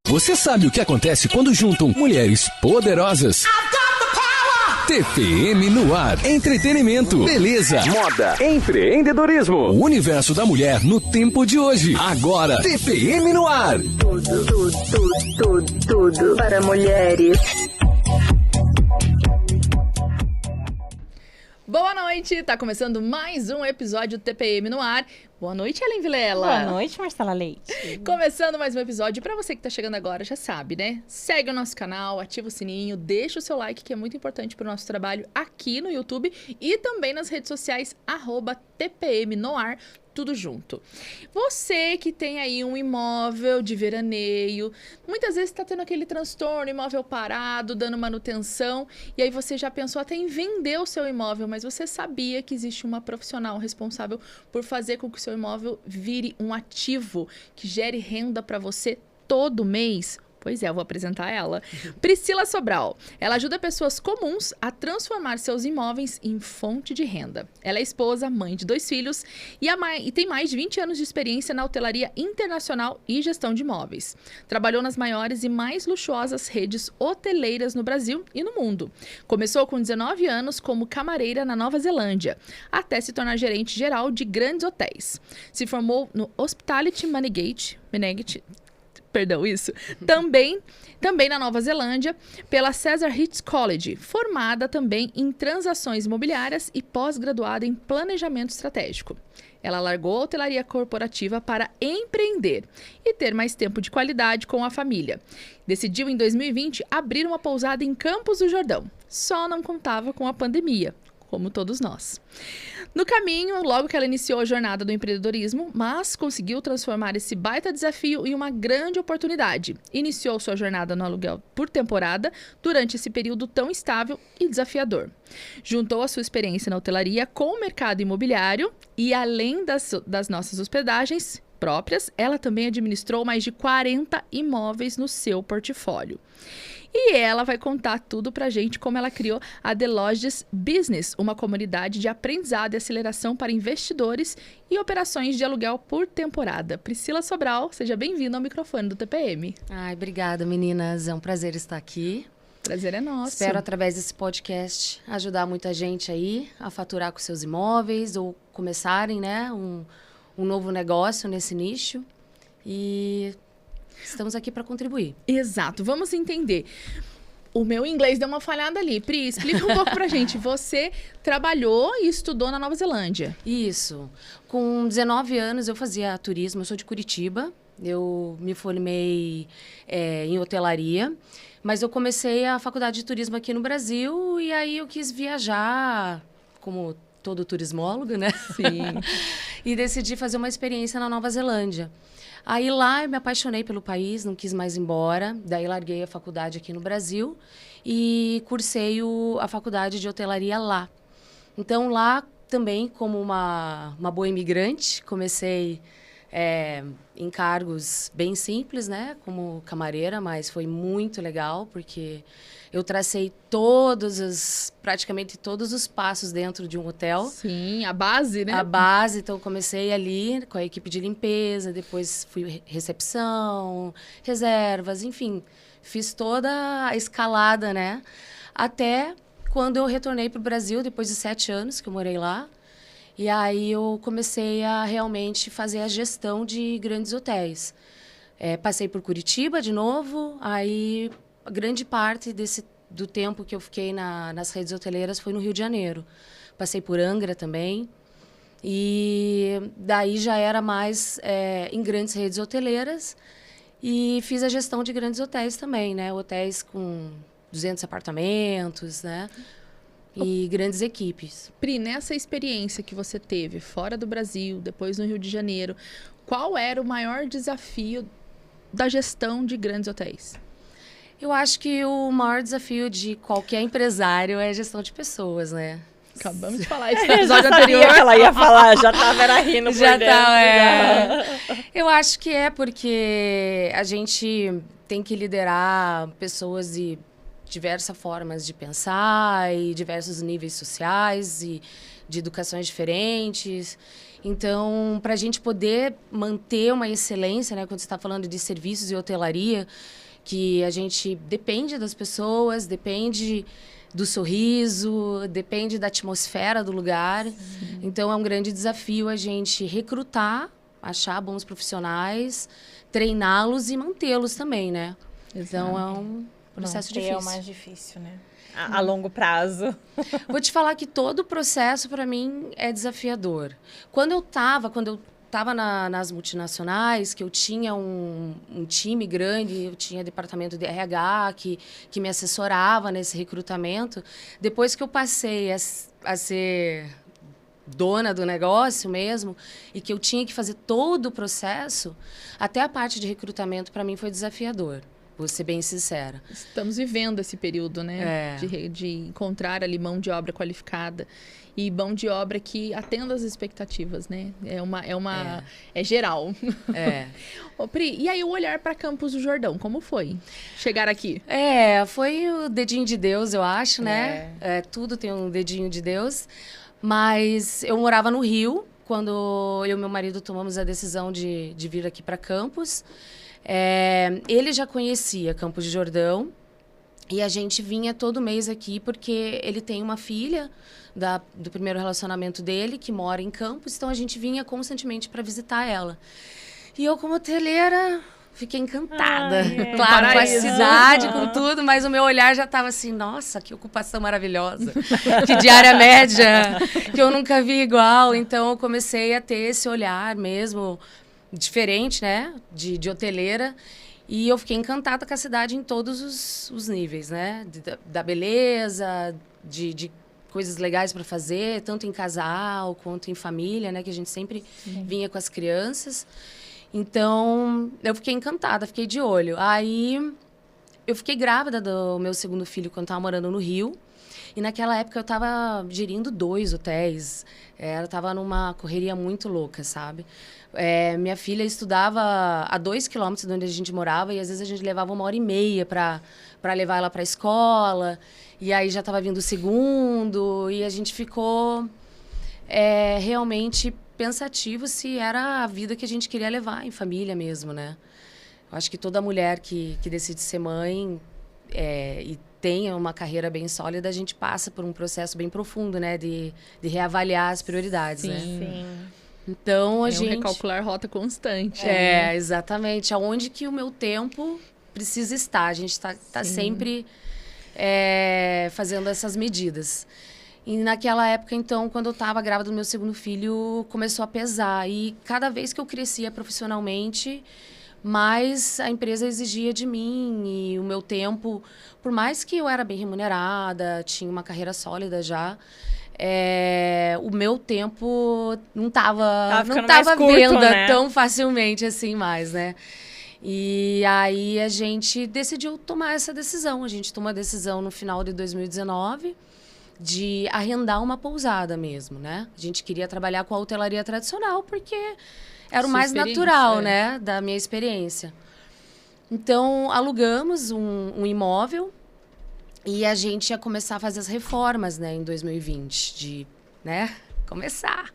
Você sabe o que acontece quando juntam mulheres poderosas? TPM no ar. Entretenimento, beleza, moda, empreendedorismo. O universo da mulher no tempo de hoje. Agora, TPM no ar. Tudo para mulheres. Boa noite, tá começando mais um episódio do TPM no ar. Boa noite, Ellen Vilela. Boa noite, Marcela Leite. Começando mais um episódio. Pra você que tá chegando agora, já sabe, né? Segue o nosso canal, ativa o sininho, deixa o seu like, que é muito importante pro nosso trabalho aqui no YouTube e também nas redes sociais, @TPM no ar, tudo junto. Você que tem aí um imóvel de veraneio, muitas vezes está tendo aquele transtorno, imóvel parado, dando manutenção, e aí você já pensou até em vender o seu imóvel, mas você sabia que existe uma profissional responsável por fazer com que o seu imóvel vire um ativo que gere renda para você todo mês? Pois é, eu vou apresentar ela. Priscila Sobral. Ela ajuda pessoas comuns a transformar seus imóveis em fonte de renda. Ela é esposa, mãe de 2 filhos e tem mais de 20 anos de experiência na hotelaria internacional e gestão de imóveis. Trabalhou nas maiores e mais luxuosas redes hoteleiras no Brasil e no mundo. Começou com 19 anos como camareira na Nova Zelândia, até se tornar gerente geral de grandes hotéis. Se formou no Hospitality Management, também na Nova Zelândia, pela Cesar Hitz College, formada também em transações imobiliárias e pós-graduada em planejamento estratégico. Ela largou a hotelaria corporativa para empreender e ter mais tempo de qualidade com a família. Decidiu em 2020 abrir uma pousada em Campos do Jordão. Só não contava com a pandemia, como todos nós. No caminho, logo que ela iniciou a jornada do empreendedorismo, mas conseguiu transformar esse baita desafio em uma grande oportunidade. Iniciou sua jornada no aluguel por temporada durante esse período tão instável e desafiador. Juntou a sua experiência na hotelaria com o mercado imobiliário e, além das nossas hospedagens próprias, ela também administrou mais de 40 imóveis no seu portfólio. E ela vai contar tudo pra gente como ela criou a The Lodges Business, uma comunidade de aprendizado e aceleração para investidores e operações de aluguel por temporada. Priscila Sobral, seja bem-vinda ao microfone do TPM. Ai, obrigada, meninas. É um prazer estar aqui. Prazer é nosso. Espero, através desse podcast, ajudar muita gente aí a faturar com seus imóveis ou começarem, né, um novo negócio nesse nicho. E estamos aqui para contribuir. Exato. Vamos entender. O meu inglês deu uma falhada ali. Pri, explica um pouco pra gente. Você trabalhou e estudou na Nova Zelândia. Isso. Com 19 anos eu fazia turismo. Eu sou de Curitiba. Eu me formei em hotelaria. Mas eu comecei a faculdade de turismo aqui no Brasil. E aí eu quis viajar como todo turismólogo, né? Sim. E decidi fazer uma experiência na Nova Zelândia. Aí lá eu me apaixonei pelo país, não quis mais ir embora. Daí larguei a faculdade aqui no Brasil e cursei a faculdade de hotelaria lá. Então lá também, como uma boa imigrante, comecei em cargos bem simples, né? Como camareira, mas foi muito legal porque eu tracei praticamente todos os passos dentro de um hotel. Sim, a base, né? A base, então comecei ali com a equipe de limpeza, depois fui recepção, reservas, enfim. Fiz toda a escalada, né? Até quando eu retornei para o Brasil, depois de 7 anos que eu morei lá. E aí eu comecei a realmente fazer a gestão de grandes hotéis. Passei por Curitiba de novo, aí a grande parte do tempo que eu fiquei nas redes hoteleiras foi no Rio de Janeiro. Passei por Angra também. E daí já era mais em grandes redes hoteleiras. E fiz a gestão de grandes hotéis também, né? Hotéis com 200 apartamentos, né? E grandes equipes. Pri, nessa experiência que você teve fora do Brasil, depois no Rio de Janeiro, qual era o maior desafio da gestão de grandes hotéis? Eu acho que o maior desafio de qualquer empresário é a gestão de pessoas, né? Acabamos de falar isso no episódio anterior. Que ela ia falar, já estava rindo por já dentro. tá, Eu acho que porque a gente tem que liderar pessoas de diversas formas de pensar e diversos níveis sociais e de educações diferentes. Então, para a gente poder manter uma excelência, né, quando você está falando de serviços e hotelaria, que a gente depende das pessoas, depende do sorriso, depende da atmosfera do lugar. Sim. Então, é um grande desafio a gente recrutar, achar bons profissionais, treiná-los e mantê-los também, né? Exato. Então, é um processo difícil. É o mais difícil, né? A longo prazo. Vou te falar que todo o processo, para mim, é desafiador. Quando eu estava nas multinacionais, que eu tinha um time grande, eu tinha departamento de RH que me assessorava nesse recrutamento. Depois que eu passei a ser dona do negócio mesmo, e que eu tinha que fazer todo o processo, até a parte de recrutamento, para mim, foi desafiador. Vou ser bem sincera. Estamos vivendo esse período, né? De encontrar ali mão de obra qualificada e mão de obra que atenda às expectativas, né? É geral. Ô, Pri, e aí o olhar para Campos do Jordão, como foi chegar aqui? Foi o dedinho de Deus, eu acho, né? Tudo tem um dedinho de Deus. Mas eu morava no Rio, quando eu e meu marido tomamos a decisão de vir aqui para Campos. Ele já conhecia Campos do Jordão e a gente vinha todo mês aqui porque ele tem uma filha do primeiro relacionamento dele que mora em Campos, então a gente vinha constantemente para visitar ela. E eu, como hoteleira, fiquei encantada. Claro, com a cidade, com tudo, mas o meu olhar já estava assim, nossa, que ocupação maravilhosa, que diária média, que eu nunca vi igual. Então eu comecei a ter esse olhar mesmo diferente, né, de hoteleira, e eu fiquei encantada com a cidade em todos os níveis, né, da beleza, de coisas legais para fazer, tanto em casal quanto em família, né, que a gente sempre vinha com as crianças. Então, eu fiquei encantada, fiquei de olho. Aí, eu fiquei grávida do meu segundo filho quando estava morando no Rio. E naquela época eu estava gerindo 2 hotéis. Eu estava numa correria muito louca, sabe? Minha filha estudava a 2 quilômetros de onde a gente morava e às vezes a gente levava 1h30 para levar ela para a escola. E aí já estava vindo o segundo e a gente ficou realmente pensativo se era a vida que a gente queria levar em família mesmo, né? Eu acho que toda mulher que decide ser mãe e tenha uma carreira bem sólida, a gente passa por um processo bem profundo, né? De reavaliar as prioridades, né? Sim. Então, a gente... um recalcular rota constante. Exatamente. Aonde que o meu tempo precisa estar. A gente está sempre fazendo essas medidas. E naquela época, então, quando eu estava grávida do meu segundo filho, começou a pesar. E cada vez que eu crescia profissionalmente, mais a empresa exigia de mim. E o meu tempo, por mais que eu era bem remunerada, tinha uma carreira sólida já, o meu tempo não estava vendo, né, tão facilmente assim mais, né? E aí a gente decidiu tomar essa decisão. A gente tomou a decisão no final de 2019 de arrendar uma pousada mesmo, né? A gente queria trabalhar com a hotelaria tradicional porque era o mais natural, né, da minha experiência. Então, alugamos um imóvel e a gente ia começar a fazer as reformas, né, em 2020, começar.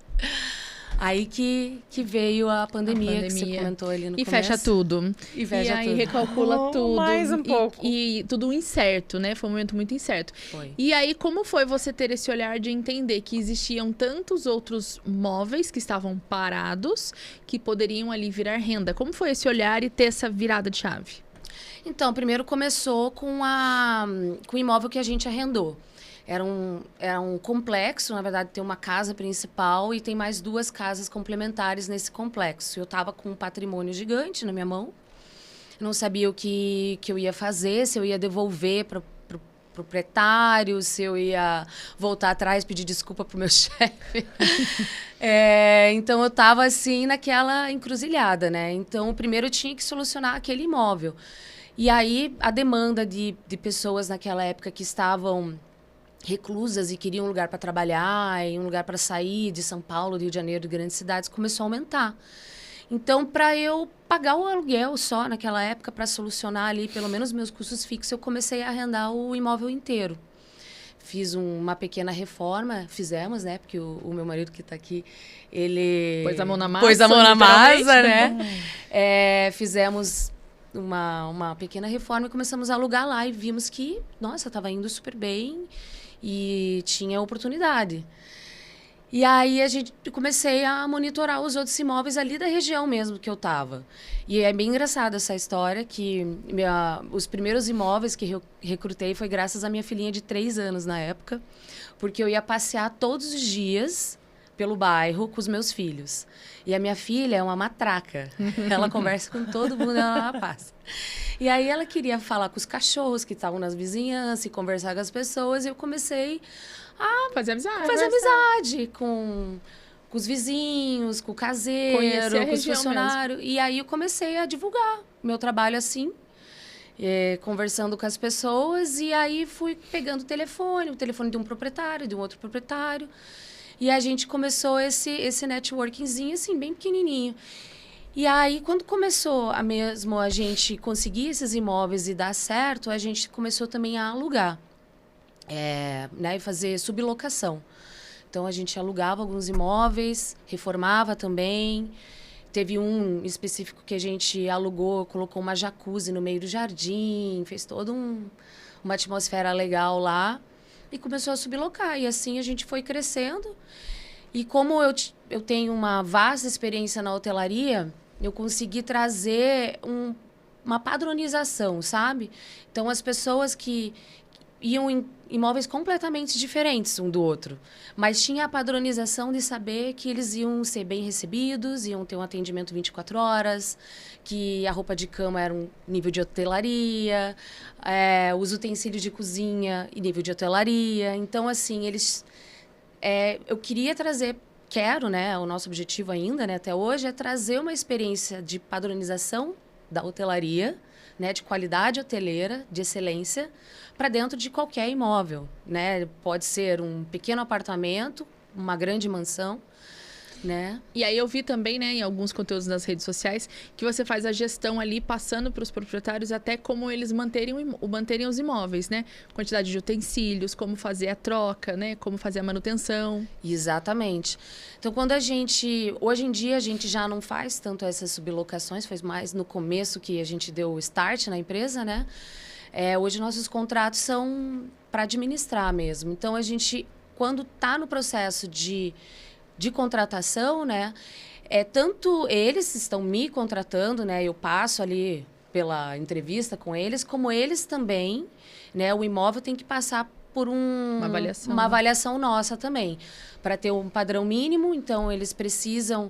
Aí que veio a pandemia, que você comentou ali no começo. Fecha tudo. E fecha aí tudo. recalcula tudo. Mais um pouco. E tudo incerto, né? Foi um momento muito incerto. Foi. E aí, como foi você ter esse olhar de entender que existiam tantos outros móveis que estavam parados, que poderiam ali virar renda? Como foi esse olhar e ter essa virada de chave? Então, primeiro começou com o imóvel que a gente arrendou. Era um complexo, na verdade, tem uma casa principal e tem mais 2 casas complementares nesse complexo. Eu estava com um patrimônio gigante na minha mão. Não sabia o que eu ia fazer, se eu ia devolver para o proprietário, se eu ia voltar atrás, pedir desculpa para o meu chefe. Então, eu estava assim naquela encruzilhada, né? Então, primeiro eu tinha que solucionar aquele imóvel. E aí, a demanda de pessoas naquela época que estavam reclusas e queriam um lugar para trabalhar, e um lugar para sair de São Paulo, Rio de Janeiro, de grandes cidades, começou a aumentar. Então, para eu pagar o aluguel só naquela época, para solucionar ali pelo menos meus custos fixos, eu comecei a arrendar o imóvel inteiro. fiz uma pequena reforma, fizemos, né? Porque o meu marido que está aqui, ele... Pôs a mão na massa, Pôs a mão na literalmente. massa, né? Fizemos uma pequena reforma e começamos a alugar lá e vimos que, nossa, estava indo super bem e tinha oportunidade. E aí comecei a monitorar os outros imóveis ali da região mesmo que eu estava. E é bem engraçada essa história, que os primeiros imóveis que eu recrutei foi graças à minha filhinha de 3 anos na época, porque eu ia passear todos os dias pelo bairro com os meus filhos. E a minha filha é uma matraca. Ela conversa com todo mundo, ela passa. E aí ela queria falar com os cachorros que estavam nas vizinhanças e conversar com as pessoas, e eu comecei a Fazer amizade. fazer amizade com os vizinhos, com o caseiro, Conhecer a com os região funcionários. E aí eu comecei a divulgar meu trabalho assim, conversando com as pessoas. E aí fui pegando o telefone de um proprietário, de um outro proprietário. E a gente começou esse networkingzinho assim, bem pequenininho. E aí, quando começou a gente conseguir esses imóveis e dar certo, a gente começou também a alugar. Né, e fazer sublocação. Então, a gente alugava alguns imóveis, reformava também. Teve um específico que a gente alugou, colocou uma jacuzzi no meio do jardim, fez toda uma atmosfera legal lá e começou a sublocar. E assim a gente foi crescendo. E como eu tenho uma vasta experiência na hotelaria, eu consegui trazer uma padronização, sabe? Então, as pessoas que iam em imóveis completamente diferentes um do outro, mas tinha a padronização de saber que eles iam ser bem recebidos, iam ter um atendimento 24 horas, que a roupa de cama era um nível de hotelaria, os utensílios de cozinha e nível de hotelaria. Então, assim, eu queria trazer, né, o nosso objetivo ainda, né, até hoje, é trazer uma experiência de padronização da hotelaria, né, de qualidade hoteleira, de excelência, para dentro de qualquer imóvel, né? Pode ser um pequeno apartamento, uma grande mansão, né? E aí eu vi também, né, em alguns conteúdos nas redes sociais, que você faz a gestão ali, passando para os proprietários até como eles manterem os imóveis, né? Quantidade de utensílios, como fazer a troca, né? Como fazer a manutenção. Exatamente. Então, hoje em dia, a gente já não faz tanto essas sublocações, foi mais no começo que a gente deu o start na empresa, né? Hoje, nossos contratos são para administrar mesmo. Então, a gente, quando está no processo de contratação, né? Tanto eles estão me contratando, né? Eu passo ali pela entrevista com eles, como eles também, né? O imóvel tem que passar por uma avaliação nossa também, para ter um padrão mínimo. Então, eles precisam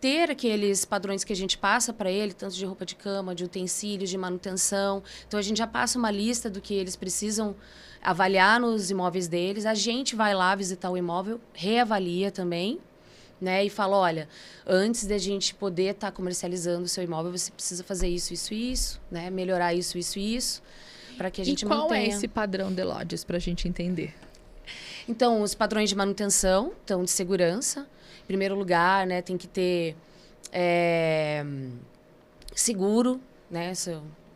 ter aqueles padrões que a gente passa para ele, tanto de roupa de cama, de utensílios, de manutenção. Então, a gente já passa uma lista do que eles precisam avaliar nos imóveis deles. A gente vai lá visitar o imóvel, reavalia também, né? E fala, olha, antes de a gente poder estar comercializando o seu imóvel, você precisa fazer isso, isso e isso, né? Melhorar isso, isso e isso, para que a gente mantenha. E qual é esse padrão de Lodges, para a gente entender? Então, os padrões de manutenção, então, de segurança. Em primeiro lugar, né? Tem que ter seguro, né?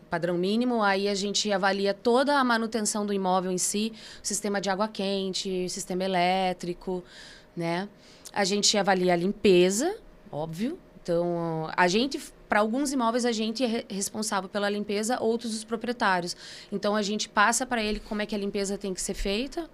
Padrão mínimo. Aí a gente avalia toda a manutenção do imóvel em si, o sistema de água quente, o sistema elétrico, né? A gente avalia a limpeza, óbvio. Então, para alguns imóveis, a gente é responsável pela limpeza, outros os proprietários. Então, a gente passa para ele como é que a limpeza tem que ser feita.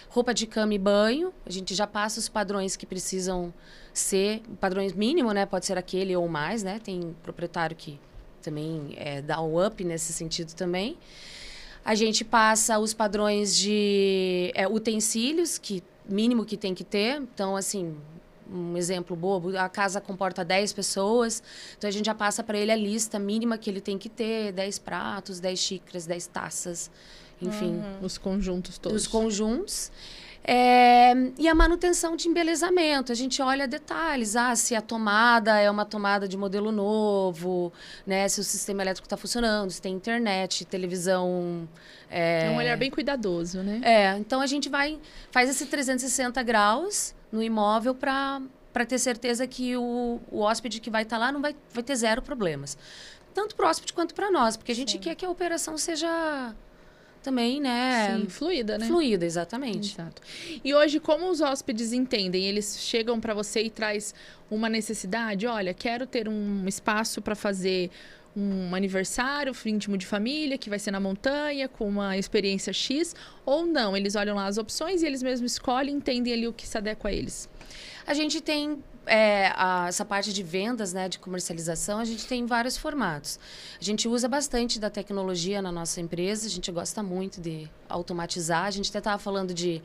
Roupa de cama e banho, a gente já passa os padrões que precisam ser, padrões mínimos, né? Pode ser aquele ou mais, né? Tem proprietário que também dá um up nesse sentido também. A gente passa os padrões de utensílios, mínimo que tem que ter. Então, assim, um exemplo bobo, a casa comporta 10 pessoas, então a gente já passa para ele a lista mínima que ele tem que ter, 10 pratos, 10 xícaras, 10 taças, enfim. Os conjuntos todos. Os conjuntos. E a manutenção de embelezamento. A gente olha detalhes. Se a tomada é uma tomada de modelo novo, né? Se o sistema elétrico está funcionando, se tem internet, televisão. É um olhar bem cuidadoso, né? Então a gente faz esse 360 graus no imóvel para ter certeza que o hóspede que vai estar lá vai ter 0 problemas. Tanto para o hóspede quanto para nós, porque a gente quer que a operação seja também, né? Sim, fluida, né? Fluida, exatamente. Exato. E hoje, como os hóspedes entendem? Eles chegam para você e traz uma necessidade? Olha, quero ter um espaço para fazer um aniversário íntimo de família, que vai ser na montanha, com uma experiência X, ou não? Eles olham lá as opções e eles mesmos escolhem, entendem ali o que se adequa a eles. A gente tem essa parte de vendas, né, de comercialização, a gente tem vários formatos. A gente usa bastante da tecnologia na nossa empresa, a gente gosta muito de automatizar. A gente até estava falando de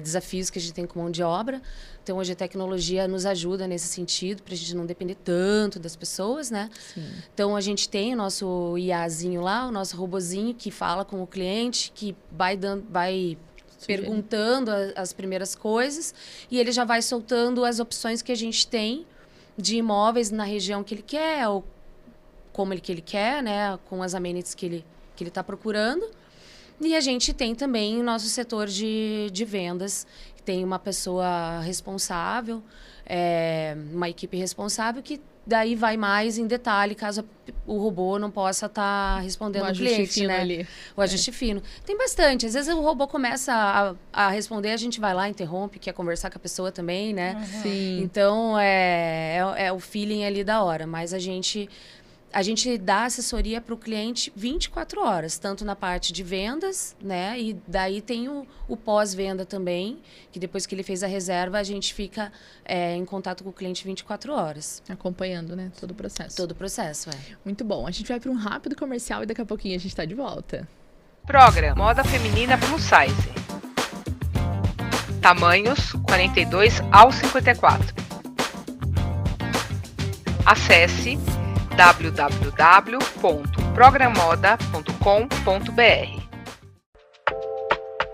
desafios que a gente tem com mão de obra. Então, hoje a tecnologia nos ajuda nesse sentido, para a gente não depender tanto das pessoas, né? Sim. Então, a gente tem o nosso IAzinho lá, o nosso robozinho que fala com o cliente, que vai perguntando as primeiras coisas e ele já vai soltando as opções que a gente tem de imóveis na região que ele quer ou como que ele quer, né? Com as amenities que ele está procurando. E a gente tem também o nosso setor de vendas, que tem uma pessoa responsável, uma equipe responsável que daí vai mais em detalhe, caso o robô não possa estar respondendo o cliente, né? Ali. O ajuste fino. Tem bastante. Às vezes o robô começa a responder, a gente vai lá, interrompe, quer conversar com a pessoa também, né? Uhum. Sim. Então, é o feeling ali da hora. Mas a gente dá assessoria para o cliente 24 horas, tanto na parte de vendas, né? E daí tem o pós-venda também, que depois que ele fez a reserva, a gente fica em contato com o cliente 24 horas. Acompanhando, né? Todo o processo. Todo o processo, Muito bom. A gente vai para um rápido comercial e daqui a pouquinho a gente está de volta. Programa Moda Feminina Plus Size. Tamanhos 42 ao 54. Acesse www.programmoda.com.br.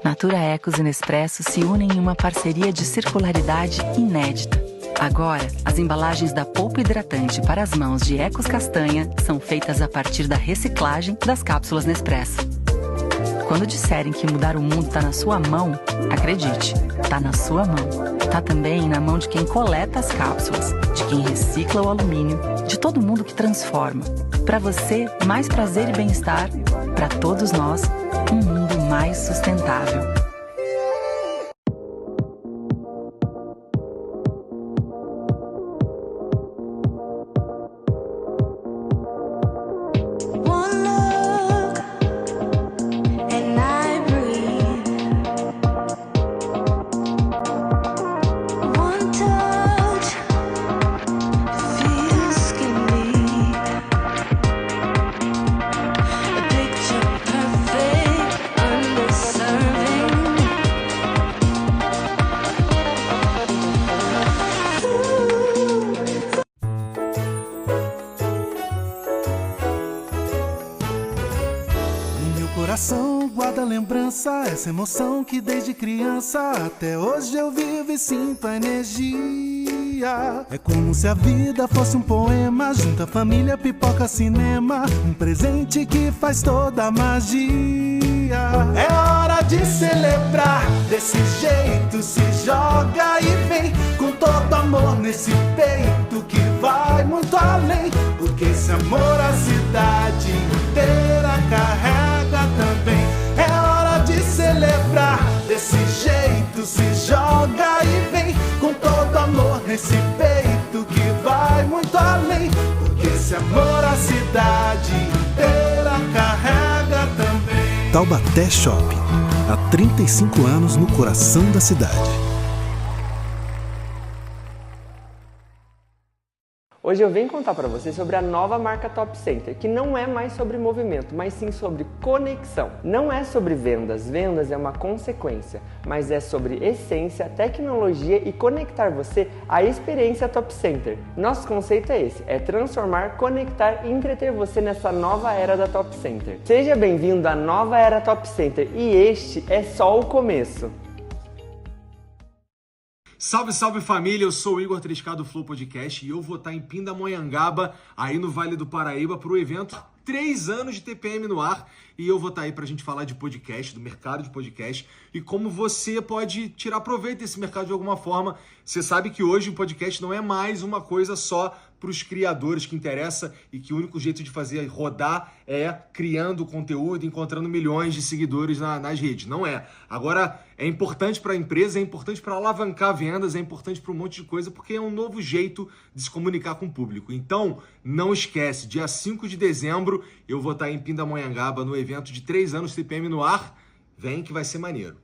Natura Ecos e Nespresso se unem em uma parceria de circularidade inédita. Agora, as embalagens da polpa hidratante para as mãos de Ecos Castanha são feitas a partir da reciclagem das cápsulas Nespresso. Quando disserem que mudar o mundo está na sua mão, acredite, está na sua mão. Está também na mão de quem coleta as cápsulas, de quem recicla o alumínio, de todo mundo que transforma. Para você, mais prazer e bem-estar. Para todos nós, um mundo mais sustentável. Essa emoção que desde criança até hoje eu vivo e sinto a energia. É como se a vida fosse um poema, junta família, pipoca, cinema, um presente que faz toda a magia. É hora de celebrar, desse jeito se joga e vem, com todo amor nesse peito que vai muito além, porque esse amor a cidade inteira carrega também. É hora de celebrar, desse jeito se joga e vem, com todo amor nesse peito que vai muito além, porque esse amor a cidade inteira carrega também. Taubaté Shopping, há 35 anos no coração da cidade. Hoje eu venho contar para vocês sobre a nova marca Top Center, que não é mais sobre movimento, mas sim sobre conexão. Não é sobre vendas, vendas é uma consequência, mas é sobre essência, tecnologia e conectar você à experiência Top Center. Nosso conceito é esse, é transformar, conectar e entreter você nessa nova era da Top Center. Seja bem-vindo à nova era Top Center e este é só o começo. Salve, salve família, eu sou o Igor 3K do Flow Podcast e eu vou estar em Pindamonhangaba, aí no Vale do Paraíba, para o evento 3 anos de TPM no ar. E eu vou estar aí para a gente falar de podcast, do mercado de podcast e como você pode tirar proveito desse mercado de alguma forma. Você sabe que hoje o podcast não é mais uma coisa só para para os criadores que interessa e que o único jeito de fazer rodar é criando conteúdo, encontrando milhões de seguidores nas redes. Não é. Agora, é importante para a empresa, é importante para alavancar vendas, é importante para um monte de coisa, porque é um novo jeito de se comunicar com o público. Então, não esquece, dia 5 de dezembro, eu vou estar em Pindamonhangaba no evento de 3 anos TPM no ar. Vem que vai ser maneiro.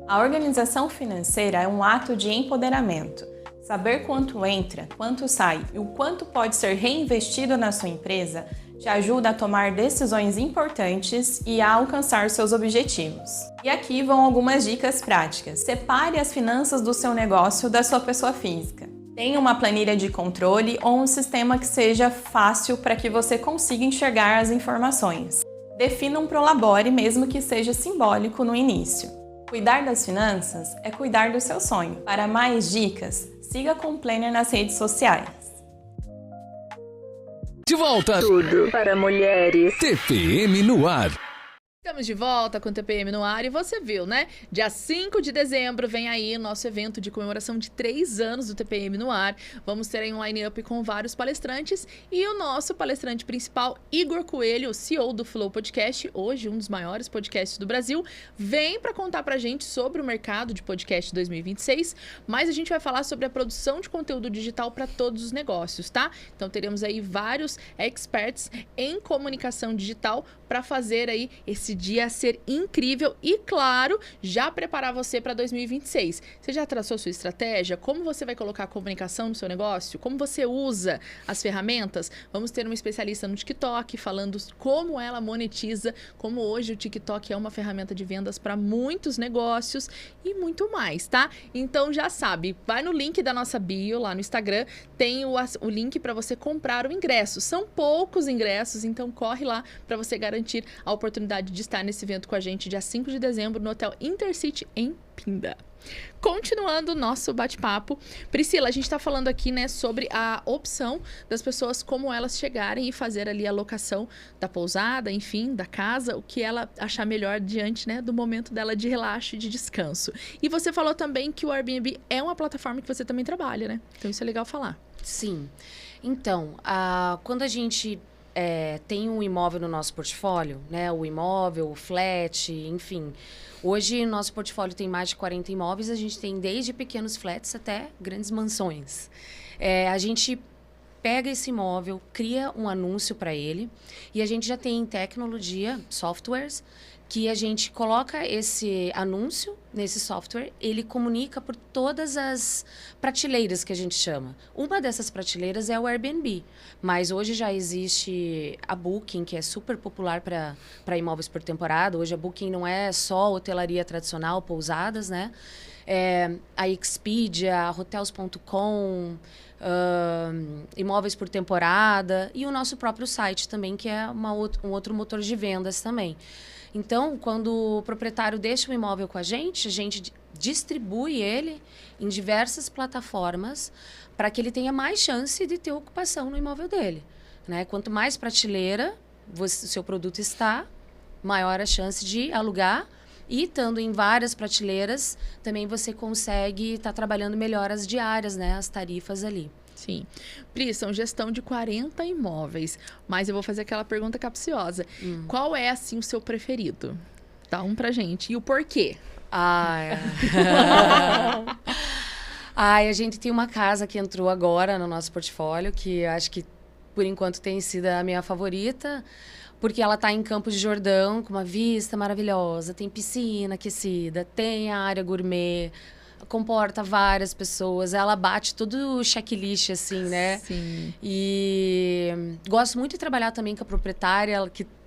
A organização financeira é um ato de empoderamento. Saber quanto entra, quanto sai e o quanto pode ser reinvestido na sua empresa te ajuda a tomar decisões importantes e a alcançar seus objetivos. E aqui vão algumas dicas práticas. Separe as finanças do seu negócio da sua pessoa física. Tenha uma planilha de controle ou um sistema que seja fácil para que você consiga enxergar as informações. Defina um prolabore, mesmo que seja simbólico no início. Cuidar das finanças é cuidar do seu sonho. Para mais dicas, siga com o Planner nas redes sociais. De volta! Tudo para mulheres. TPM no ar. Estamos de volta com o TPM no ar e você viu, né? Dia 5 de dezembro vem aí o nosso evento de comemoração de 3 anos do TPM no ar. Vamos ter aí um line-up com vários palestrantes e o nosso palestrante principal, Igor Coelho, CEO do Flow Podcast, hoje um dos maiores podcasts do Brasil, vem para contar pra gente sobre o mercado de podcast 2026, mas a gente vai falar sobre a produção de conteúdo digital para todos os negócios, tá? Então teremos aí vários experts em comunicação digital para fazer aí esse dia ser incrível e, claro, já preparar você para 2026. Você já traçou sua estratégia? Como você vai colocar a comunicação no seu negócio? Como você usa as ferramentas? Vamos ter uma especialista no TikTok falando como ela monetiza, como hoje o TikTok é uma ferramenta de vendas para muitos negócios e muito mais, tá? Então já sabe, vai no link da nossa bio lá no Instagram, tem o link para você comprar o ingresso. São poucos ingressos, então corre lá para você garantir a oportunidade de estar nesse evento com a gente dia 5 de dezembro no Hotel Intercity em Pinda. Continuando o nosso bate-papo, Priscila, a gente está falando aqui, né, sobre a opção das pessoas, como elas chegarem e fazer ali a locação da pousada, enfim, da casa, o que ela achar melhor diante, né, do momento dela de relaxo e de descanso. E você falou também que o Airbnb é uma plataforma que você também trabalha, né? Então isso é legal falar. Sim. Então, quando a gente tem um imóvel no nosso portfólio, né? O imóvel, o flat, enfim. Hoje, nosso portfólio tem mais de 40 imóveis. A gente tem desde pequenos flats até grandes mansões. A gente pega esse imóvel, cria um anúncio para ele e a gente já tem tecnologia, softwares, que a gente coloca esse anúncio nesse software, ele comunica por todas as prateleiras que a gente chama. Uma dessas prateleiras é o Airbnb, mas hoje já existe a Booking, que é super popular para imóveis por temporada. Hoje a Booking não é só hotelaria tradicional, pousadas, né? A Expedia, Hotels.com, imóveis por temporada e o nosso próprio site também, que é um outro motor de vendas também. Então, quando o proprietário deixa o imóvel com a gente distribui ele em diversas plataformas para que ele tenha mais chance de ter ocupação no imóvel dele, né? Quanto mais prateleira o seu produto está, maior a chance de alugar. E estando em várias prateleiras, também você consegue estar trabalhando melhor as diárias, né? As tarifas ali. Sim. Pri, são gestão de 40 imóveis, mas eu vou fazer aquela pergunta capciosa. Qual é, assim, o seu preferido? Dá um pra gente. E o porquê? A gente tem uma casa que entrou agora no nosso portfólio, que eu acho que, por enquanto, tem sido a minha favorita, porque ela está em Campos de Jordão, com uma vista maravilhosa, tem piscina aquecida, tem a área gourmet, comporta várias pessoas, ela bate todo o checklist, assim, né? Sim. E gosto muito de trabalhar também com a proprietária,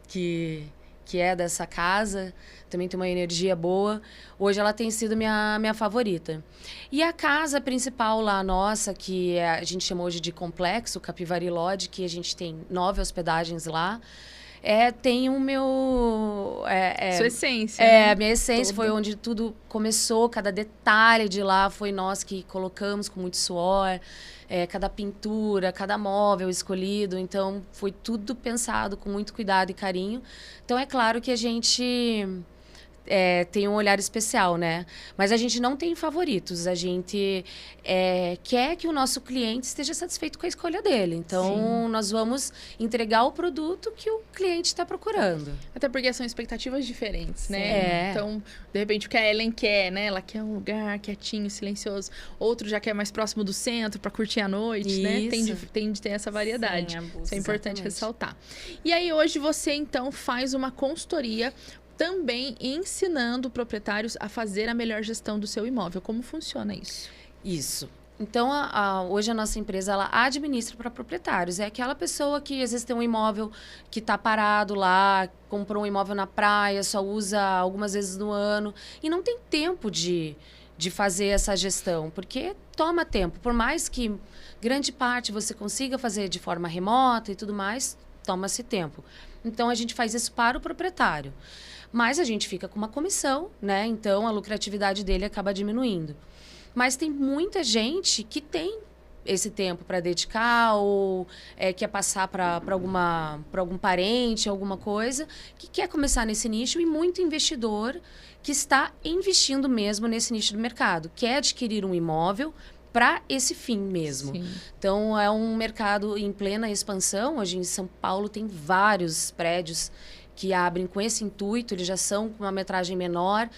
que é dessa casa, também tem uma energia boa. Hoje ela tem sido minha favorita. E a casa principal lá nossa, que a gente chama hoje de complexo, Capivari Lodge, que a gente tem 9 hospedagens lá, tem o meu... Sua essência. A minha essência foi onde tudo começou, cada detalhe de lá foi nós que colocamos com muito suor, cada pintura, cada móvel escolhido, então foi tudo pensado com muito cuidado e carinho. Então é claro que a gente tem um olhar especial, né? Mas a gente não tem favoritos. A gente quer que o nosso cliente esteja satisfeito com a escolha dele. Então, nós vamos entregar o produto que o cliente está procurando. Até porque são expectativas diferentes, né? Então, de repente, o que a Ellen quer, né? Ela quer um lugar quietinho, silencioso. Outro já quer mais próximo do centro para curtir a noite, né? Tem de ter essa variedade. Isso é importante ressaltar. E aí, hoje, você, então, faz uma consultoria também ensinando proprietários a fazer a melhor gestão do seu imóvel. Como funciona isso? Isso. Então, hoje a nossa empresa, ela administra para proprietários. É aquela pessoa que, às vezes, tem um imóvel que está parado lá, comprou um imóvel na praia, só usa algumas vezes no ano e não tem tempo de fazer essa gestão, porque toma tempo. Por mais que grande parte você consiga fazer de forma remota e tudo mais, toma-se tempo. Então, a gente faz isso para o proprietário. Mas a gente fica com uma comissão, né? Então, a lucratividade dele acaba diminuindo. Mas tem muita gente que tem esse tempo para dedicar ou quer passar para algum parente, alguma coisa, que quer começar nesse nicho, e muito investidor que está investindo mesmo nesse nicho do mercado, quer adquirir um imóvel para esse fim mesmo. Então, é um mercado em plena expansão. Hoje em São Paulo tem vários prédios que abrem com esse intuito, eles já são com uma metragem menor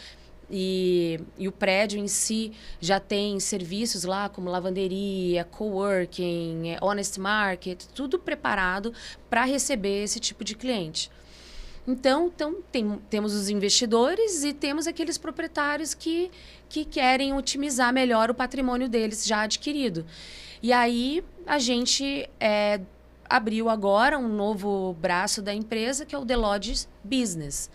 e o prédio em si já tem serviços lá como lavanderia, coworking, honest market, tudo preparado para receber esse tipo de cliente. Então temos os investidores e temos aqueles proprietários que querem otimizar melhor o patrimônio deles já adquirido. E aí a gente abriu agora um novo braço da empresa, que é o The Lodge Business,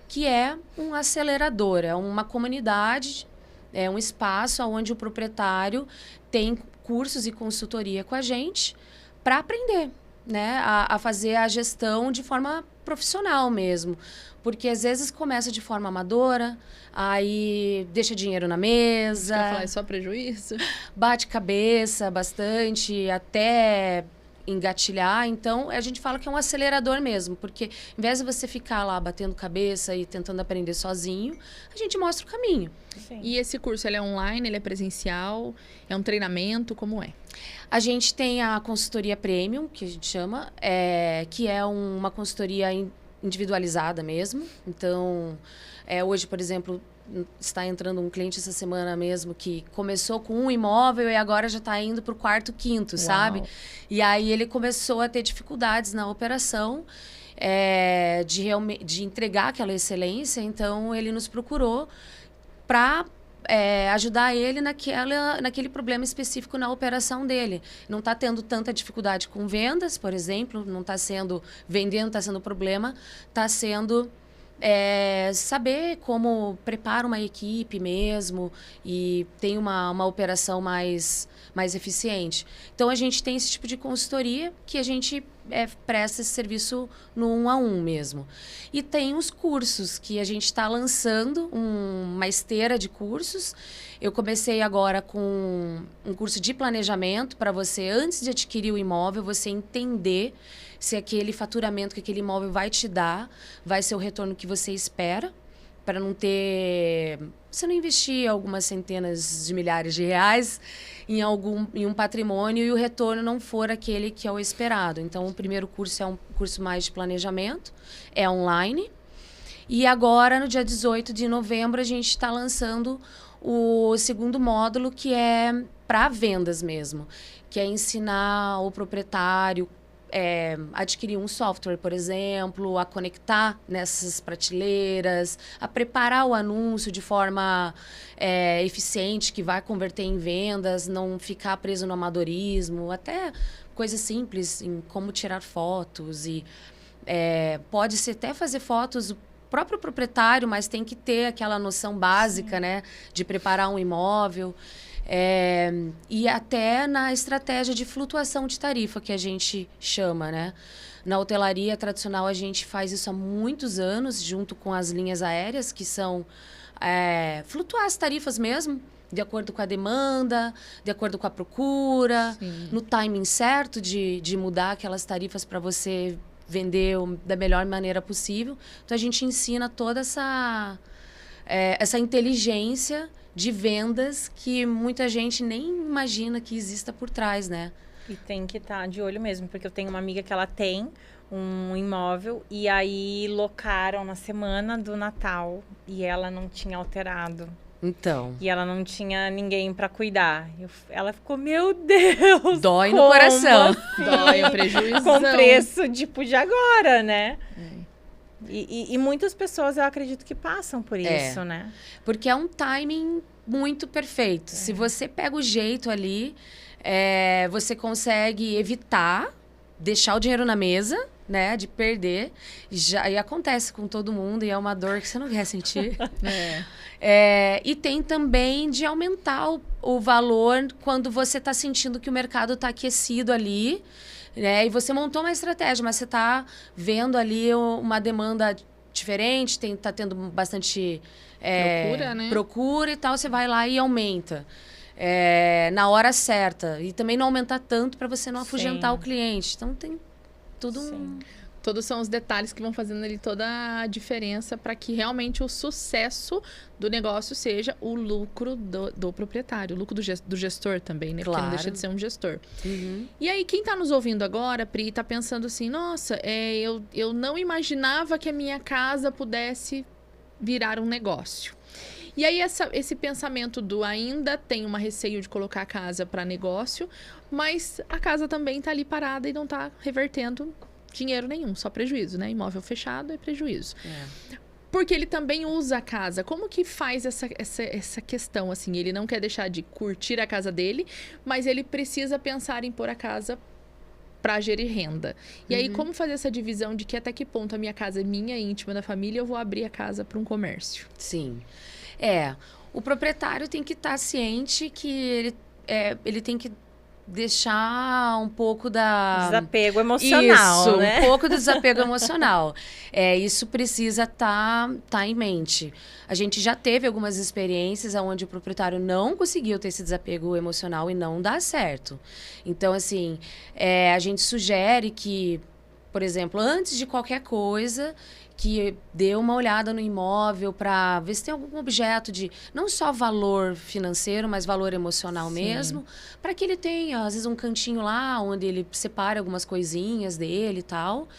que é um acelerador, é uma comunidade, é um espaço onde o proprietário tem cursos e consultoria com a gente para aprender, né, a fazer a gestão de forma profissional mesmo. Porque às vezes começa de forma amadora, aí deixa dinheiro na mesa. Quer falar, é só prejuízo? Bate cabeça bastante, até engatilhar. Então, a gente fala que é um acelerador mesmo, porque em vez de você ficar lá batendo cabeça e tentando aprender sozinho, a gente mostra o caminho. E esse curso, ele é online, ele é presencial, é um treinamento, como é? A gente tem a consultoria premium, que a gente chama, que é uma consultoria individualizada mesmo. Então, hoje, por exemplo, está entrando um cliente essa semana mesmo que começou com um imóvel e agora já está indo para o quarto, quinto, sabe? E aí ele começou a ter dificuldades na operação de entregar aquela excelência. Então, ele nos procurou para ajudar ele naquele problema específico na operação dele. Não está tendo tanta dificuldade com vendas, por exemplo, não está sendo... Vendendo está sendo problema, está sendo... saber como prepara uma equipe mesmo e tem uma operação mais eficiente. Então, a gente tem esse tipo de consultoria que a gente presta esse serviço no 1 a 1 mesmo. E tem os cursos que a gente está lançando, uma esteira de cursos. Eu comecei agora com um curso de planejamento para você, antes de adquirir o imóvel, você entender se aquele faturamento que aquele imóvel vai te dar vai ser o retorno que você espera, para não ter... Você não investir algumas centenas de milhares de reais em um patrimônio e o retorno não for aquele que é o esperado. Então, o primeiro curso é um curso mais de planejamento, é online. E agora, no dia 18 de novembro, a gente está lançando o segundo módulo, que é para vendas mesmo, que é ensinar o proprietário adquirir um software, por exemplo, a conectar nessas prateleiras, a preparar o anúncio de forma eficiente, que vai converter em vendas, não ficar preso no amadorismo, até coisas simples, em como tirar fotos. E pode-se até fazer fotos o próprio proprietário, mas tem que ter aquela noção básica, né, de preparar um imóvel. E até na estratégia de flutuação de tarifa, que a gente chama, né? Na hotelaria tradicional, a gente faz isso há muitos anos, junto com as linhas aéreas, que são flutuar as tarifas mesmo, de acordo com a demanda, de acordo com a procura, no timing certo de mudar aquelas tarifas para você vender da melhor maneira possível. Então, a gente ensina toda essa inteligência de vendas que muita gente nem imagina que exista por trás, né? E tem que estar de olho mesmo, porque eu tenho uma amiga que ela tem um imóvel e aí locaram na semana do Natal e ela não tinha alterado. Então. E ela não tinha ninguém para cuidar. Ela ficou, meu Deus! Dói no coração. Assim? Dói o prejuízo. Com preço, tipo, de agora, né? E muitas pessoas, eu acredito que passam por isso, né? Porque é um timing muito perfeito. Se você pega o jeito ali, você consegue evitar deixar o dinheiro na mesa, né? De perder. E acontece com todo mundo e é uma dor que você não quer sentir. E tem também de aumentar o valor quando você está sentindo que o mercado está aquecido ali, né? E você montou uma estratégia, mas você está vendo ali uma demanda diferente, está tendo bastante procura, né? Procura e tal, você vai lá e aumenta. Na hora certa. E também não aumentar tanto para você não afugentar o cliente. Então tem tudo Todos são os detalhes que vão fazendo ali toda a diferença para que realmente o sucesso do negócio seja o lucro do proprietário, o lucro do gestor também, né? Claro. Porque não deixa de ser um gestor. Uhum. E aí, quem está nos ouvindo agora, Pri, está pensando assim, nossa, eu não imaginava que a minha casa pudesse virar um negócio. E aí, esse pensamento ainda tem uma receio de colocar a casa para negócio, mas a casa também está ali parada e não está revertendo dinheiro nenhum, só prejuízo, né? Imóvel fechado é prejuízo. Porque ele também usa a casa. Como que faz essa questão, assim? Ele não quer deixar de curtir a casa dele, mas ele precisa pensar em pôr a casa para gerir renda. E aí, como fazer essa divisão de que até que ponto a minha casa é minha, íntima da família, eu vou abrir a casa para um comércio? Sim. O proprietário tem que estar ciente que ele tem que deixar um pouco desapego emocional, né? Um pouco do desapego emocional. Isso precisa tá em mente. A gente já teve algumas experiências onde o proprietário não conseguiu ter esse desapego emocional e não dá certo. Então, assim, a gente sugere que, por exemplo, antes de qualquer coisa, que dê uma olhada no imóvel para ver se tem algum objeto de não só valor financeiro, mas valor emocional mesmo, para que ele tenha, às vezes, um cantinho lá onde ele separe algumas coisinhas dele e tal,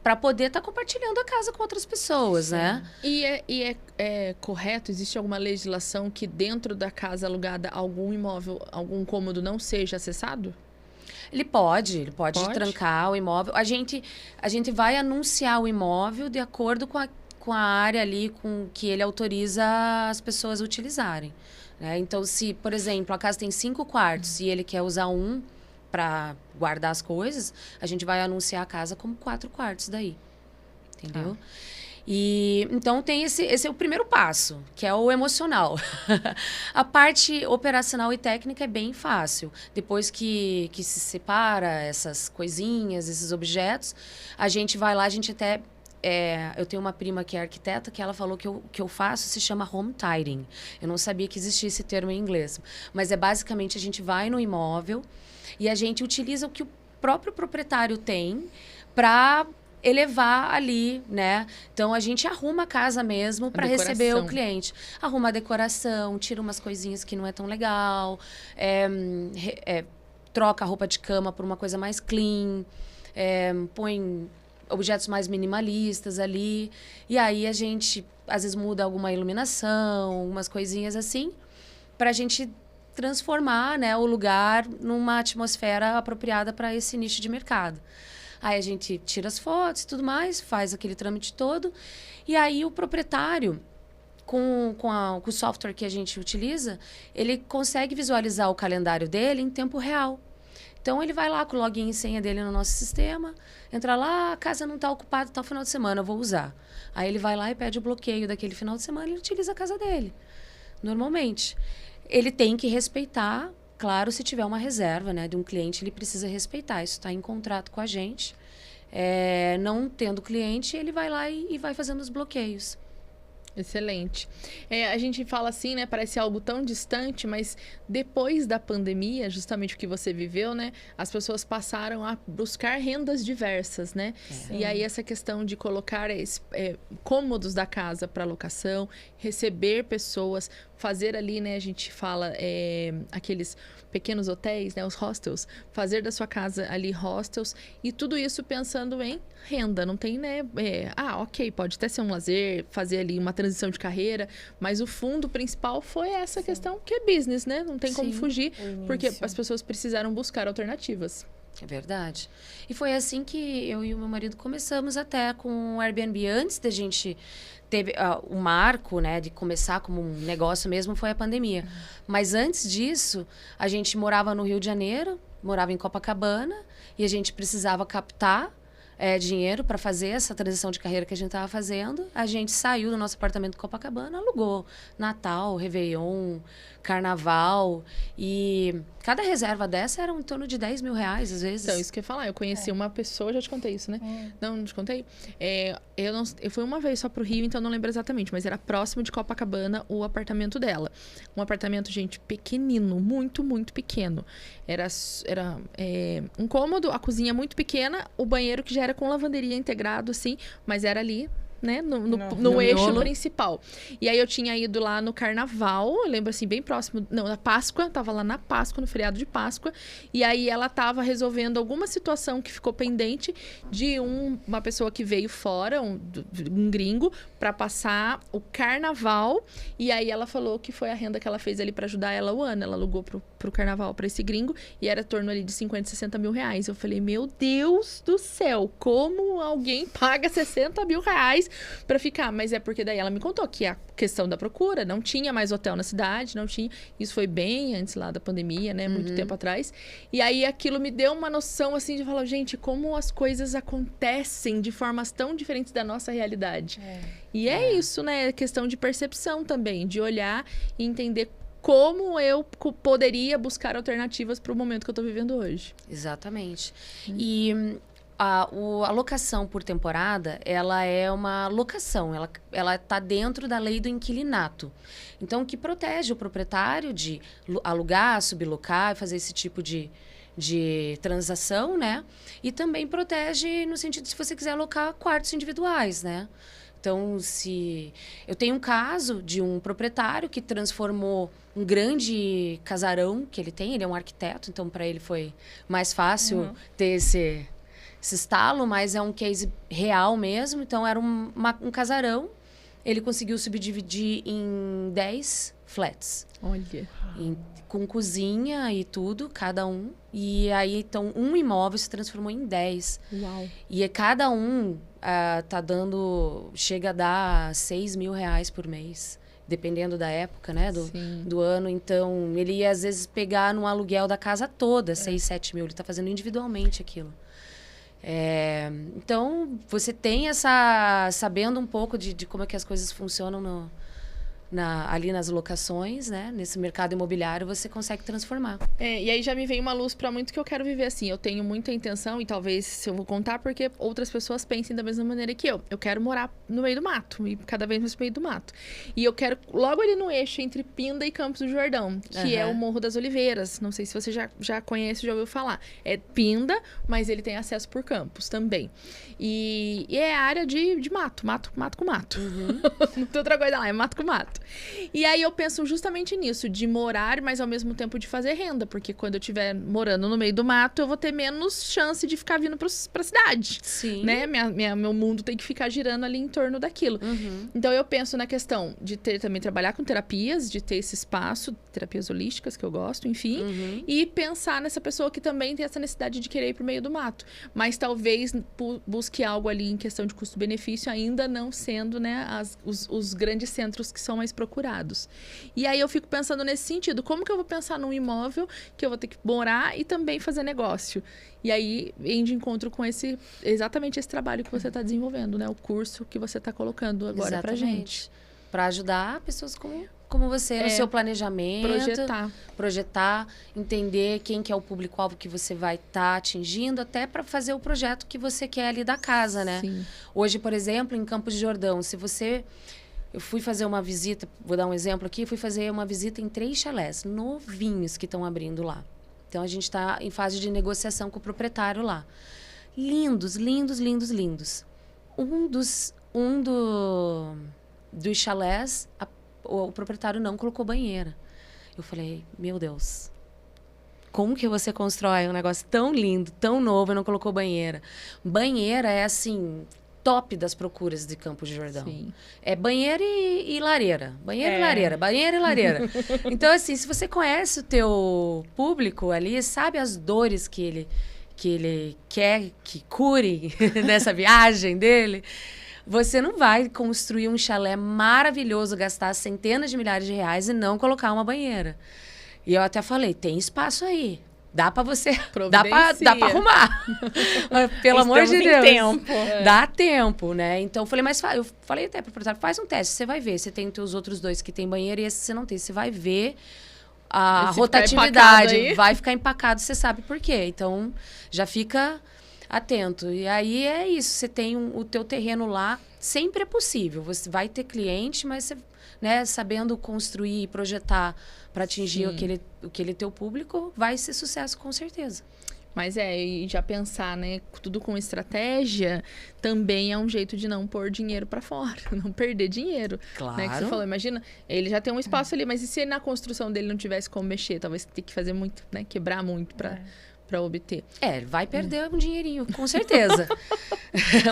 para poder estar compartilhando a casa com outras pessoas, né? E é correto? Existe alguma legislação que dentro da casa alugada algum imóvel, algum cômodo não seja acessado? Ele pode trancar o imóvel. A gente vai anunciar o imóvel de acordo com a área ali com que ele autoriza as pessoas a utilizarem, né? Então, se, por exemplo, a casa tem 5 quartos e ele quer usar um para guardar as coisas, a gente vai anunciar a casa como 4 quartos daí. Entendeu? E então tem esse é o primeiro passo, que é o emocional. A parte operacional e técnica é bem fácil. Depois que se separa essas coisinhas, esses objetos, a gente vai lá, a gente até... eu tenho uma prima que é arquiteta, que ela falou que o que eu faço se chama home tidying. Eu não sabia que existia esse termo em inglês. Mas basicamente a gente vai no imóvel e a gente utiliza o que o próprio proprietário tem para elevar ali, né? Então, a gente arruma a casa mesmo para receber o cliente. Arruma a decoração, tira umas coisinhas que não é tão legal, troca a roupa de cama por uma coisa mais clean, põe objetos mais minimalistas ali. E aí, a gente, às vezes, muda alguma iluminação, umas coisinhas assim, para a gente transformar, né, o lugar numa atmosfera apropriada para esse nicho de mercado. Aí a gente tira as fotos e tudo mais, faz aquele trâmite todo. E aí o proprietário, com o software que a gente utiliza, ele consegue visualizar o calendário dele em tempo real. Então, ele vai lá com o login e senha dele no nosso sistema, entra lá, a casa não está ocupada, tal final de semana, eu vou usar. Aí ele vai lá e pede o bloqueio daquele final de semana e ele utiliza a casa dele, normalmente. Ele tem que respeitar. Claro, se tiver uma reserva, né, de um cliente, ele precisa respeitar. Isso está em contrato com a gente. Não tendo cliente, ele vai lá e vai fazendo os bloqueios. Excelente. A gente fala assim, né? Parece algo tão distante, mas depois da pandemia, justamente o que você viveu, né? As pessoas passaram a buscar rendas diversas, né? E aí essa questão de colocar cômodos da casa para locação, receber pessoas, fazer ali, né? A gente fala aqueles pequenos hotéis, né? Os hostels, fazer da sua casa ali hostels e tudo isso pensando em renda. Não tem, né? Ok, pode até ser um lazer, fazer ali uma transição de carreira, mas o fundo principal foi essa questão que é business, né? Não tem como fugir, porque as pessoas precisaram buscar alternativas. É verdade. E foi assim que eu e o meu marido começamos até com o Airbnb. Antes da gente teve o marco, né, de começar como um negócio mesmo, foi a pandemia. Mas antes disso, a gente morava no Rio de Janeiro, morava em Copacabana, e a gente precisava captar dinheiro para fazer essa transição de carreira que a gente estava fazendo. A gente saiu do nosso apartamento em Copacabana, alugou Natal, Réveillon, Carnaval, e cada reserva dessa era em torno de 10 mil reais, às vezes. Então, isso que eu ia falar. Eu conheci uma pessoa, já te contei isso, né? Não te contei? Eu fui uma vez só pro Rio, então não lembro exatamente, mas era próximo de Copacabana o apartamento dela. Um apartamento, gente, pequenino, muito, muito pequeno. Era um cômodo, a cozinha muito pequena, o banheiro que já era com lavanderia integrado, assim, mas era ali, né, no eixo principal. E aí eu tinha ido lá no Carnaval, eu lembro assim, bem próximo, na Páscoa, tava lá na Páscoa, no feriado de Páscoa, e aí ela tava resolvendo alguma situação que ficou pendente de uma pessoa que veio fora, um gringo, para passar o Carnaval, e aí ela falou que foi a renda que ela fez ali para ajudar ela o ano, ela alugou pro Carnaval para esse gringo, e era em torno ali de 50, 60 mil reais. Eu falei, meu Deus do céu, como alguém paga 60 mil reais pra ficar? Mas é porque daí ela me contou que a questão da procura, não tinha mais hotel na cidade, não tinha. Isso foi bem antes lá da pandemia, né? Muito tempo atrás. E aí aquilo me deu uma noção, assim, de falar, gente, como as coisas acontecem de formas tão diferentes da nossa realidade. E é isso, né? Questão de percepção também, de olhar e entender como eu poderia buscar alternativas para o momento que eu estou vivendo hoje. Exatamente. E a locação por temporada, ela é uma locação, ela está dentro da lei do inquilinato. Então, que protege o proprietário de alugar, sublocar, fazer esse tipo de transação, né? E também protege no sentido de se você quiser alocar quartos individuais, né? Então, eu tenho um caso de um proprietário que transformou um grande casarão que ele tem, ele é um arquiteto, então para ele foi mais fácil ter esse estalo, mas é um case real mesmo. Então, era um casarão, ele conseguiu subdividir em 10 flats. Olha. Com cozinha e tudo, cada um. E aí, então, um imóvel se transformou em 10. Uau. E cada um chega a dar 6 mil reais por mês. Dependendo da época, né? Do ano. Então, ele ia, às vezes, pegar no aluguel da casa toda, 6, 7 mil. Ele está fazendo individualmente aquilo. Então, você tem sabendo um pouco de como é que as coisas funcionam ali nas locações, né? Nesse mercado imobiliário, você consegue transformar. E aí já me veio uma luz para muito que eu quero viver assim. Eu tenho muita intenção, e talvez eu vou contar porque outras pessoas pensem da mesma maneira que eu. Eu quero morar no meio do mato, e cada vez mais no meio do mato. E eu quero logo ali no eixo entre Pinda e Campos do Jordão, que é o Morro das Oliveiras. Não sei se você já conhece, já ouviu falar. É Pinda, mas ele tem acesso por Campos também. E é área de mato com mato. Não tem outra coisa lá, é mato com mato. E aí eu penso justamente nisso, de morar, mas ao mesmo tempo de fazer renda, porque quando eu estiver morando no meio do mato, eu vou ter menos chance de ficar vindo pra cidade. Sim. Né? Meu mundo tem que ficar girando ali em torno daquilo. Então eu penso na questão de também trabalhar com terapias, de ter esse espaço, terapias holísticas, que eu gosto, enfim, e pensar nessa pessoa que também tem essa necessidade de querer ir pro meio do mato. Mas talvez busque algo ali em questão de custo-benefício, ainda não sendo, né, os grandes centros que são mais procurados. E aí eu fico pensando nesse sentido, como que eu vou pensar num imóvel que eu vou ter que morar e também fazer negócio? E aí vem de encontro com exatamente esse trabalho que você está desenvolvendo, né? O curso que você está colocando agora pra gente. Para ajudar pessoas como você no seu planejamento. Projetar, entender quem que é o público-alvo que você vai estar atingindo, até para fazer o projeto que você quer ali da casa, né? Sim. Hoje, por exemplo, em Campos de Jordão, se você... Eu fui fazer uma visita, vou dar um exemplo aqui, fui fazer uma visita em 3 chalés novinhos que estão abrindo lá. Então, a gente está em fase de negociação com o proprietário lá. Lindos, lindos, lindos, lindos. Dos chalés, o proprietário não colocou banheira. Eu falei, meu Deus, como que você constrói um negócio tão lindo, tão novo e não colocou banheira? Banheira é, assim, top das procuras de Campos de Jordão. Sim. É banheira e lareira. Banheira e lareira, banheira e lareira. Então, assim, se você conhece o teu público ali, sabe as dores que ele quer que cure nessa viagem dele, você não vai construir um chalé maravilhoso, gastar centenas de milhares de reais e não colocar uma banheira. E eu até falei, tem espaço aí. Dá pra você... Dá pra arrumar. Pelo amor de Deus. Tempo. Dá tempo, né? Então, eu falei até pro proprietário, faz um teste, você vai ver. Você tem os outros 2 que tem banheiro e esse você não tem. Você vai ver a rotatividade. Vai ficar empacado, você sabe por quê. Então, já fica atento. E aí, é isso. Você tem o teu terreno lá. Sempre é possível. Você vai ter cliente, mas você, né, sabendo construir e projetar para atingir aquele teu público, vai ser sucesso com certeza. Mas e já pensar, né, tudo com estratégia, também é um jeito de não pôr dinheiro para fora, não perder dinheiro. Claro. Né, que você falou, imagina, ele já tem um espaço ali, mas e se na construção dele não tivesse como mexer? Talvez tenha que fazer muito, né, quebrar muito para obter. Vai perder um dinheirinho, com certeza.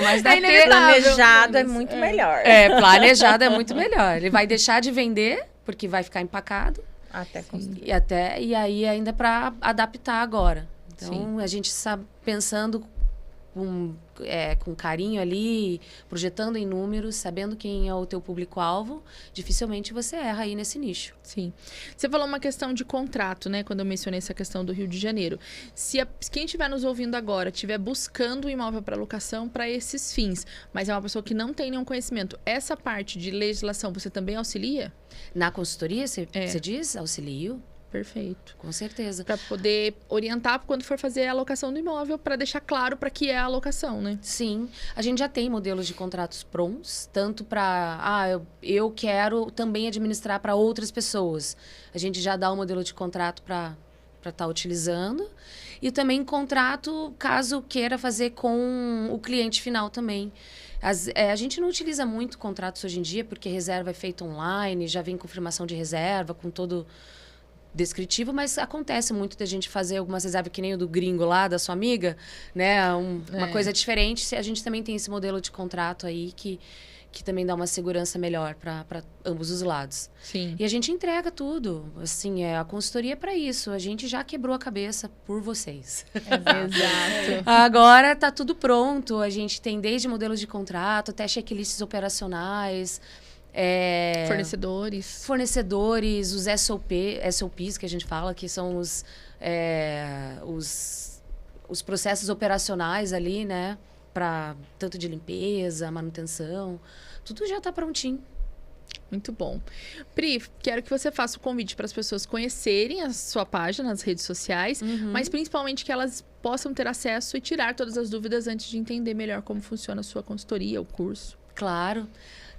Mas planejado é muito melhor. Planejado é muito melhor. Ele vai deixar de vender, porque vai ficar empacado. Até construir. E aí ainda para adaptar agora. Então, a gente está pensando com carinho ali, projetando em números, sabendo quem é o teu público-alvo, dificilmente você erra aí nesse nicho. Sim. Você falou uma questão de contrato, né? Quando eu mencionei essa questão do Rio de Janeiro. Se quem estiver nos ouvindo agora estiver buscando um imóvel para locação para esses fins, mas é uma pessoa que não tem nenhum conhecimento, essa parte de legislação você também auxilia? Na consultoria, você diz? Auxilio? Perfeito. Com certeza. Para poder orientar quando for fazer a alocação do imóvel, para deixar claro para que é a alocação, né? Sim. A gente já tem modelos de contratos prontos, tanto para... eu quero também administrar para outras pessoas. A gente já dá o modelo de contrato para estar utilizando. E também contrato, caso queira fazer com o cliente final também. A gente não utiliza muito contratos hoje em dia, porque reserva é feita online, já vem confirmação de reserva, com todo descritivo, mas acontece muito da gente fazer algumas reservas, que nem o do gringo lá, da sua amiga, né? Uma coisa diferente. A gente também tem esse modelo de contrato aí que também dá uma segurança melhor para ambos os lados. Sim. E a gente entrega tudo. Assim, a consultoria é para isso. A gente já quebrou a cabeça por vocês. Exato. Agora tá tudo pronto. A gente tem desde modelos de contrato até checklists operacionais. Fornecedores, os SOPs que a gente fala, que são os processos operacionais ali, né? Tanto de limpeza, manutenção, tudo já está prontinho. Muito bom. Pri, quero que você faça o convite para as pessoas conhecerem a sua página nas redes sociais, mas principalmente que elas possam ter acesso e tirar todas as dúvidas antes de entender melhor como funciona a sua consultoria, o curso. Claro.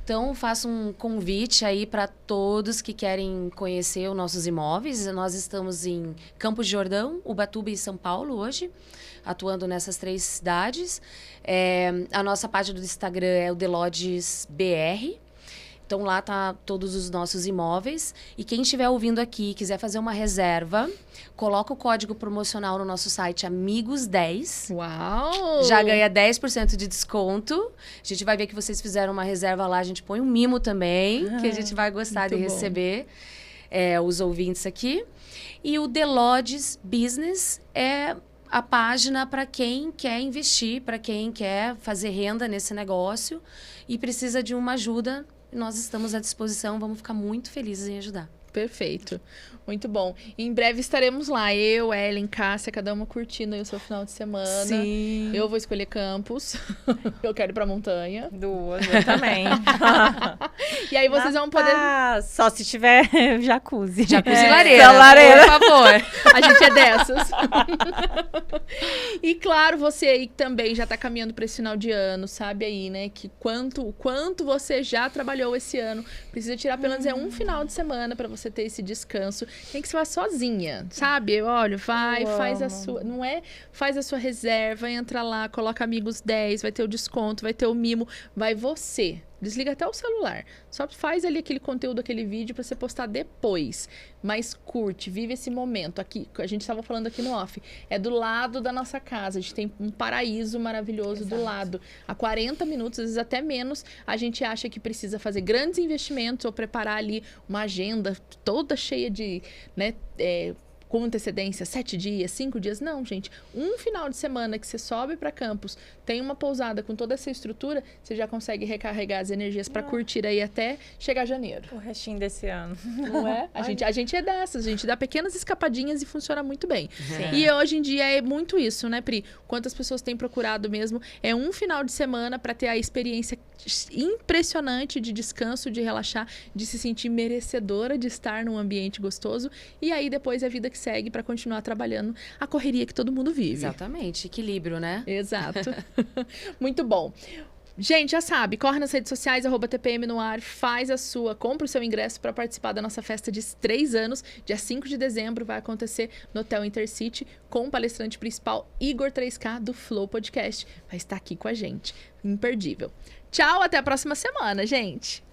Então, faço um convite aí para todos que querem conhecer os nossos imóveis. Nós estamos em Campos de Jordão, Ubatuba e São Paulo hoje, atuando nessas 3 cidades. A nossa página do Instagram é o TheLodgesBR. Então, lá tá todos os nossos imóveis. E quem estiver ouvindo aqui e quiser fazer uma reserva, coloca o código promocional no nosso site Amigos10. Uau! Já ganha 10% de desconto. A gente vai ver que vocês fizeram uma reserva lá. A gente põe um mimo também, que a gente vai gostar de receber os ouvintes aqui. E o The Lodges Business é a página para quem quer investir, para quem quer fazer renda nesse negócio e precisa de uma ajuda. Nós estamos à disposição, vamos ficar muito felizes em ajudar. Perfeito. Muito bom. Em breve estaremos lá. Eu, Ellen, Cássia, cada uma curtindo aí o seu final de semana. Sim. Eu vou escolher Campos. Eu quero ir pra montanha. 2, eu também. E aí vocês vão poder... Só se tiver jacuzzi. Jacuzzi e lareira, por favor. A gente é dessas. E claro, você aí que também já tá caminhando para esse final de ano, sabe aí, né? Que quanto você já trabalhou esse ano. Precisa tirar pelo menos um final de semana para você ter esse descanso. Tem que ser sozinha, sabe? Olha, faz a sua... Não é? Faz a sua reserva, entra lá, coloca Amigos 10, vai ter o desconto, vai ter o mimo, vai você. Desliga até o celular. Só faz ali aquele conteúdo, aquele vídeo para você postar depois. Mas curte, vive esse momento. Aqui, a gente estava falando aqui no off. É do lado da nossa casa. A gente tem um paraíso maravilhoso do lado. A 40 minutos, às vezes até menos, a gente acha que precisa fazer grandes investimentos ou preparar ali uma agenda toda cheia de, né, com antecedência, 7 dias, 5 dias. Não, gente. Um final de semana que você sobe para Campos, tem uma pousada com toda essa estrutura, você já consegue recarregar as energias para curtir aí até chegar janeiro. O restinho desse ano. Não é? A gente é dessas, a gente dá pequenas escapadinhas e funciona muito bem. Sim. E hoje em dia é muito isso, né, Pri? Quantas pessoas têm procurado mesmo? É um final de semana para ter a experiência impressionante de descanso, de relaxar, de se sentir merecedora de estar num ambiente gostoso. E aí depois a vida que segue para continuar trabalhando a correria que todo mundo vive. Exatamente, equilíbrio, né? Exato. Muito bom. Gente, já sabe, corre nas redes sociais, @TPM no ar, compra o seu ingresso para participar da nossa festa de 3 anos, dia 5 de dezembro, vai acontecer no Hotel Intercity, com o palestrante principal Igor 3K do Flow Podcast. Vai estar aqui com a gente. Imperdível. Tchau, até a próxima semana, gente!